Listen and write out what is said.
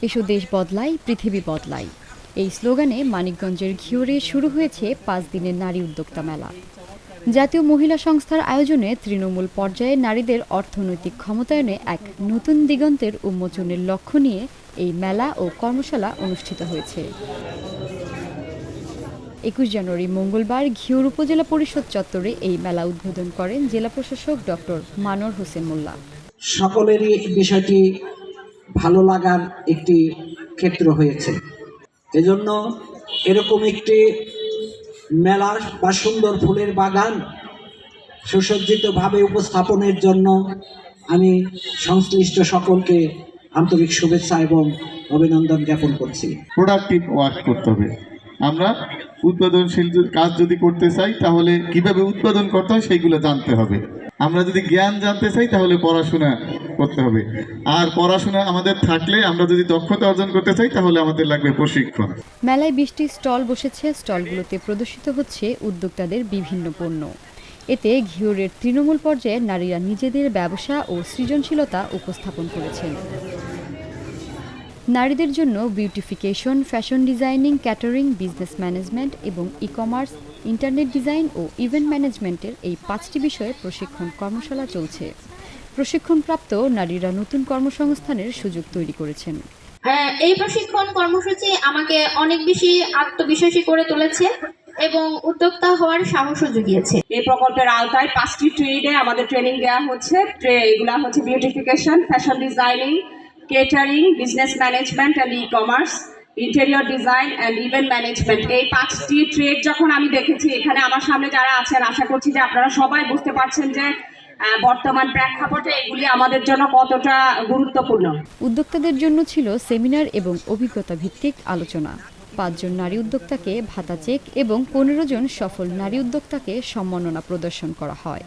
এসো দেশ বদলায়, পৃথিবী বদলায়। এই স্লোগানে মানিকগঞ্জের ঘিওরে শুরু হয়েছে 5 দিনের নারী উদ্যোক্তা মেলা। জাতীয় মহিলা সংস্থার আয়োজনে তৃণমূল পর্যায়ে নারীদের অর্থনৈতিক ক্ষমতায়নে এক নতুন দিগন্তের উন্মোচনের লক্ষ্য নিয়ে এই মেলা ও কর্মশালা অনুষ্ঠিত হয়েছে। 21 জানুয়ারি মঙ্গলবার ঘিওর উপজেলা পরিষদ চত্বরে এই মেলা উদ্বোধন করেন জেলা প্রশাসক ডক্টর মানোর হোসেন মোল্লা। সকলেরই বিষয়টি ভালো লাগার একটি ক্ষেত্র হয়েছে। এজন্য এরকম একটি মেলা বা সুন্দর ফুলের বাগান সুসজ্জিতভাবে উপস্থাপনের জন্য আমি সংশ্লিষ্ট সকলকে আন্তরিক শুভেচ্ছা এবং অভিনন্দন জ্ঞাপন করছি। প্রোডাক্টিভ ওয়ার্ক করতে হবে। আমরা উৎপাদনশীল কাজ যদি করতে চাই তাহলে কিভাবে উৎপাদন করতে হয় সেইগুলো জানতে হবে। আমরা যদি জ্ঞান জানতে চাই তাহলে পড়াশোনা করতে হবে। আর পড়াশোনা আমাদের থাকলে আমরা যদি দক্ষতা অর্জন করতে চাই তাহলে আমাদের লাগবে প্রশিক্ষণ। মেলায় 20টি স্টল বসেছে। স্টলগুলোতে প্রদর্শিত হচ্ছে উদ্যোক্তাদের বিভিন্ন পণ্য। এতে ঘিওরের তৃণমূল পর্যায়ে নারীরা নিজেদের ব্যবসা ও সৃজনশীলতা উপস্থাপন করেছেন। নারীদের জন্য beautification, fashion designing, catering, business management এবং ই-কমার্স, ইন্টারনেট ডিজাইন ও ইভেন্ট ম্যানেজমেন্টের এই 5টি বিষয়ে প্রশিক্ষণ কর্মশালা চলছে। প্রশিক্ষণপ্রাপ্ত নারীরা নতুন কর্মসংস্থানের সুযোগ তৈরি করেছেন। এই প্রশিক্ষণ কর্মসূচি আমাকে অনেক বেশি আত্মবিশ্বাসী করে তুলেছে এবং উদ্যোক্তা হওয়ার সাহসও জুগিয়েছে। এই প্রকল্পের আওতায় 5টি ট্রেডে আমাদের ট্রেনিং দেওয়া হচ্ছে। এগুলা হচ্ছে beautification, fashion designing, catering, business management and e-commerce, interior design and event management. এই 5টি ট্রেড যখন আমি দেখেছি এখানে আমার সামনে যারা আছেন, আশা করছি যে আপনারা সবাই বুঝতে পারছেন যে বর্তমান প্রেক্ষাপটে এগুলি আমাদের জন্য কতটা গুরুত্বপূর্ণ। উদ্যোক্তাদের জন্য ছিল সেমিনার এবং অভিজ্ঞতা ভিত্তিক আলোচনা। 5 জন নারী উদ্যোক্তাকে ভাতা চেক এবং 15 জন সফল নারী উদ্যোক্তাকে সম্মাননা প্রদর্শন করা হয়।